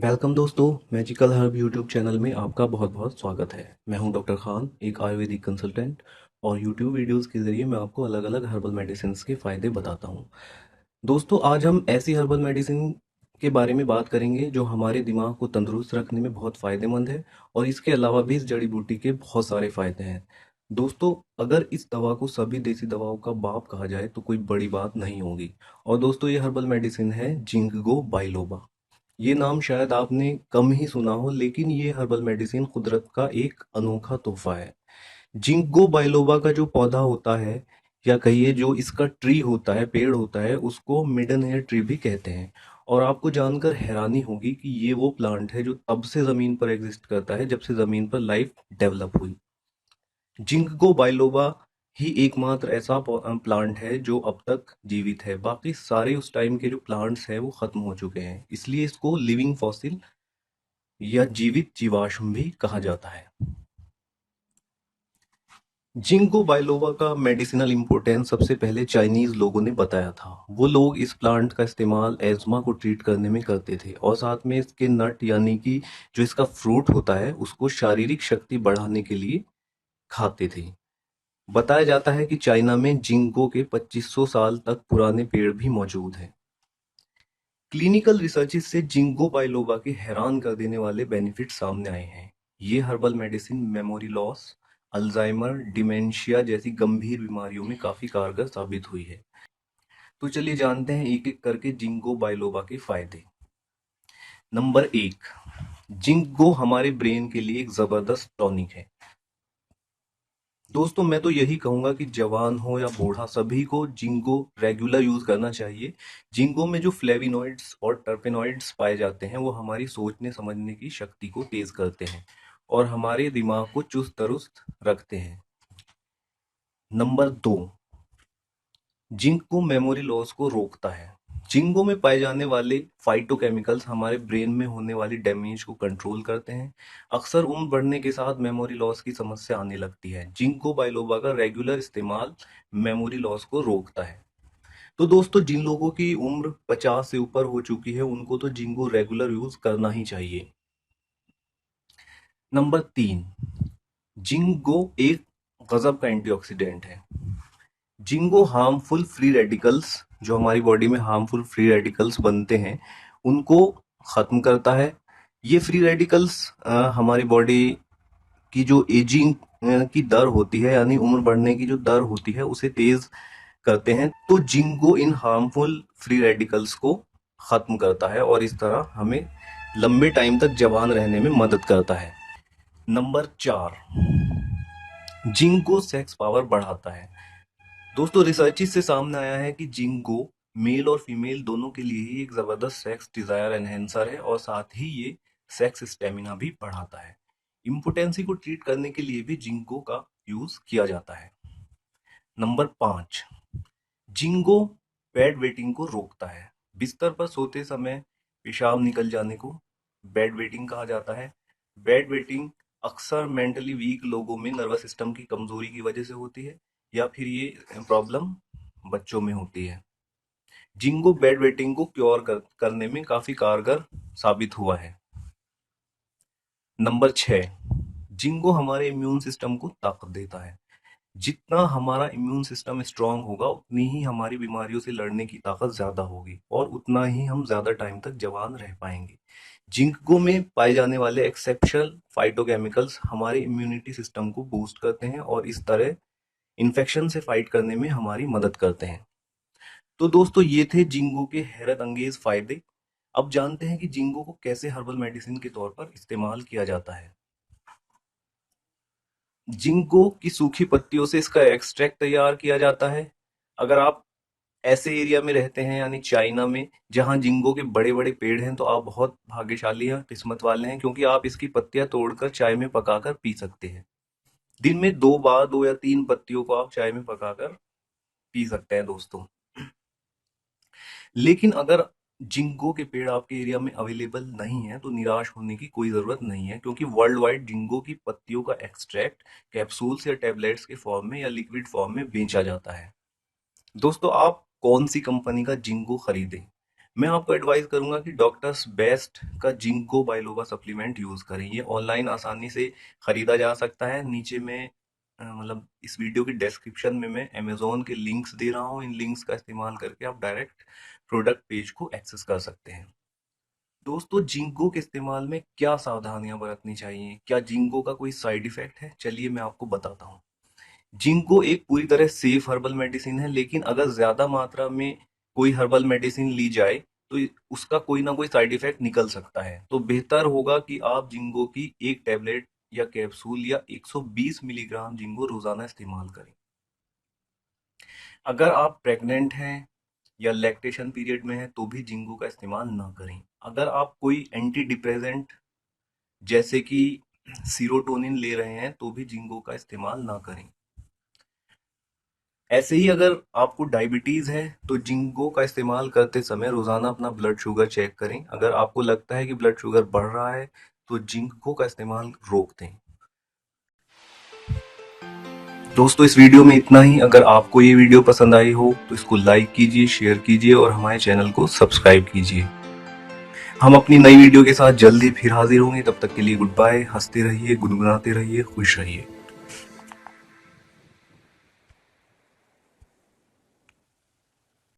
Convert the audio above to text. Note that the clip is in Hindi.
वेलकम दोस्तों। मैजिकल हर्ब यूट्यूब चैनल में आपका बहुत बहुत स्वागत है। मैं हूं डॉक्टर खान, एक आयुर्वेदिक कंसल्टेंट, और यूट्यूब वीडियोस के ज़रिए मैं आपको अलग अलग हर्बल मेडिसिन के फ़ायदे बताता हूं। दोस्तों, आज हम ऐसी हर्बल मेडिसिन के बारे में बात करेंगे जो हमारे दिमाग को तंदुरुस्त रखने में बहुत फ़ायदेमंद है, और इसके अलावा भी इस जड़ी बूटी के बहुत सारे फ़ायदे हैं। दोस्तों, अगर इस दवा को सभी देसी दवाओं का बाप कहा जाए तो कोई बड़ी बात नहीं होगी। और दोस्तों, ये हर्बल मेडिसिन है जिंगो बाइलोबा। ये नाम शायद आपने कम ही सुना हो, लेकिन ये हर्बल मेडिसिन कुदरत का एक अनोखा तोहफा है। जिंको बाइलोबा का जो पौधा होता है, या कहिए जो इसका ट्री होता है, पेड़ होता है, उसको मिडन एयर ट्री भी कहते हैं। और आपको जानकर हैरानी होगी कि ये वो प्लांट है जो तब से जमीन पर एग्जिस्ट करता है जब से जमीन पर लाइफ डेवलप हुई। जिंको बाइलोबा ही एकमात्र ऐसा प्लांट है जो अब तक जीवित है। बाकी सारे उस टाइम के जो प्लांट्स हैं वो खत्म हो चुके हैं, इसलिए इसको लिविंग फॉसिल या जीवित जीवाश्म भी कहा जाता है। जिंको बाइलोवा का मेडिसिनल इम्पोर्टेंस सबसे पहले चाइनीज लोगों ने बताया था। वो लोग इस प्लांट का इस्तेमाल एज्मा को ट्रीट करने में करते थे, और साथ में इसके नट यानी कि जो इसका फ्रूट होता है उसको शारीरिक शक्ति बढ़ाने के लिए खाते थे। बताया जाता है कि चाइना में जिंको के 2500 साल तक पुराने पेड़ भी मौजूद हैं। क्लिनिकल रिसर्चेस से जिंको बाइलोबा के हैरान कर देने वाले बेनिफिट सामने आए हैं। ये herbal medicine memory loss, Alzheimer, dementia जैसी गंभीर बीमारियों में काफी कारगर साबित हुई है। तो चलिए जानते हैं एक एक करके जिंको बाइलोबा के फायदे। नंबर एक, जिंको हमारे ब्रेन के लिए एक जबरदस्त टॉनिक है। दोस्तों, मैं तो यही कहूंगा कि जवान हो या बूढ़ा, सभी को जिंको रेगुलर यूज करना चाहिए। जिंको में जो फ्लेविनॉइड्स और टर्पेनॉइड्स पाए जाते हैं वो हमारी सोचने समझने की शक्ति को तेज करते हैं और हमारे दिमाग को चुस्त दुरुस्त रखते हैं। नंबर दो, जिंको मेमोरी लॉस को रोकता है। जिंको में पाए जाने वाले फाइटोकेमिकल्स हमारे ब्रेन में होने वाली डैमेज को कंट्रोल करते हैं। अक्सर उम्र बढ़ने के साथ मेमोरी लॉस की समस्या आने लगती है। जिंको बाइलोबा का रेगुलर इस्तेमाल मेमोरी लॉस को रोकता है। तो दोस्तों, जिन लोगों की उम्र 50 से ऊपर हो चुकी है उनको तो जिंको रेगुलर यूज करना ही चाहिए। नंबर तीन, जिंको एक गजब का एंटीऑक्सीडेंट है। जिंको हार्मफुल फ्री रेडिकल्स, जो हमारी बॉडी में हार्मफुल फ्री रेडिकल्स बनते हैं, उनको खत्म करता है। ये फ्री रेडिकल्स हमारी बॉडी की जो एजिंग की दर होती है, यानी उम्र बढ़ने की जो दर होती है, उसे तेज करते हैं। तो जिंको इन हार्मफुल फ्री रेडिकल्स को खत्म करता है और इस तरह हमें लंबे टाइम तक जवान रहने में मदद करता है। नंबर चार, जिंको सेक्स पावर बढ़ाता है। दोस्तों, रिसर्चेस से सामने आया है कि जिंको मेल और फीमेल दोनों के लिए ही एक जबरदस्त सेक्स डिजायर एनहेंसर है, और साथ ही ये सेक्स स्टेमिना भी बढ़ाता है। इम्पोटेंसी को ट्रीट करने के लिए भी जिंको का यूज किया जाता है। नंबर पाँच, जिंको बेड वेटिंग को रोकता है। बिस्तर पर सोते समय पेशाब निकल जाने को बेड वेटिंग कहा जाता है। बेड वेटिंग अक्सर मेंटली वीक लोगों में नर्वस सिस्टम की कमजोरी की वजह से होती है, या फिर ये प्रॉब्लम बच्चों में होती है। जिंको बेड वेटिंग को करने में काफी कारगर साबित हुआ है। नंबर 6, जिंको हमारे इम्यून सिस्टम को ताकत देता है। जितना हमारा इम्यून सिस्टम स्ट्रांग होगा उतनी ही हमारी बीमारियों से लड़ने की ताकत ज्यादा होगी, और उतना ही हम ज्यादा टाइम तक जवान रह पाएंगे। जिंको में पाए जाने वाले एक्सेप्शनल फाइटोकेमिकल्स हमारे इम्यूनिटी सिस्टम को बूस्ट करते हैं और इस तरह इन्फेक्शन से फाइट करने में हमारी मदद करते हैं। तो दोस्तों, ये थे जिंको के हैरत अंगेज फायदे। अब जानते हैं कि जिंको को कैसे हर्बल मेडिसिन के तौर पर इस्तेमाल किया जाता है। जिंको की सूखी पत्तियों से इसका एक्सट्रैक्ट तैयार किया जाता है। अगर आप ऐसे एरिया में रहते हैं, यानी चाइना में, जहां जिंको के बड़े बड़े पेड़ हैं, तो आप बहुत भाग्यशाली हैं, किस्मत वाले हैं, क्योंकि आप इसकी पत्तियां तोड़कर चाय में पकाकर पी सकते हैं। दिन में 2 बार 2 या 3 पत्तियों को आप चाय में पकाकर पी सकते हैं दोस्तों। लेकिन अगर जिंको के पेड़ आपके एरिया में अवेलेबल नहीं है तो निराश होने की कोई जरूरत नहीं है, क्योंकि वर्ल्ड वाइड जिंको की पत्तियों का एक्सट्रैक्ट कैप्सूल्स या टेबलेट्स के फॉर्म में या लिक्विड फॉर्म में बेचा जाता है। दोस्तों, आप कौन सी कंपनी का जिंको खरीदें? मैं आपको एडवाइस करूंगा कि डॉक्टर्स बेस्ट का जिंको बाइलोबा सप्लीमेंट यूज करें। ये ऑनलाइन आसानी से खरीदा जा सकता है। नीचे में मतलब इस वीडियो की डिस्क्रिप्शन में मैं अमेजोन के लिंक्स दे रहा हूँ। इन लिंक्स का इस्तेमाल करके आप डायरेक्ट प्रोडक्ट पेज को एक्सेस कर सकते हैं। दोस्तों, जिंको के इस्तेमाल में क्या सावधानियां बरतनी चाहिए? क्या जिंको का कोई साइड इफेक्ट है? चलिए मैं आपको बताता हूँ। जिंको एक पूरी तरह सेफ हर्बल मेडिसिन है, लेकिन अगर ज्यादा मात्रा में कोई हर्बल मेडिसिन ली जाए तो उसका कोई ना कोई साइड इफेक्ट निकल सकता है। तो बेहतर होगा कि आप जिंको की एक टैबलेट या कैप्सूल या 120 मिलीग्राम जिंको रोजाना इस्तेमाल करें। अगर आप प्रेग्नेंट हैं या लैक्टेशन पीरियड में है तो भी जिंको का इस्तेमाल ना करें। अगर आप कोई एंटी डिप्रेसेंट जैसे कि सीरोटोनिन ले रहे हैं तो भी जिंको का इस्तेमाल ना करें। ऐसे ही अगर आपको डायबिटीज है तो जिंको का इस्तेमाल करते समय रोजाना अपना ब्लड शुगर चेक करें। अगर आपको लगता है कि ब्लड शुगर बढ़ रहा है तो जिंको का इस्तेमाल रोक दें। दोस्तों, इस वीडियो में इतना ही। अगर आपको ये वीडियो पसंद आई हो तो इसको लाइक कीजिए, शेयर कीजिए और हमारे चैनल को सब्सक्राइब कीजिए। हम अपनी नई वीडियो के साथ जल्दी फिर हाजिर होंगे। तब तक के लिए गुड बाय। हंसते रहिए, गुनगुनाते रहिए, खुश रहिए।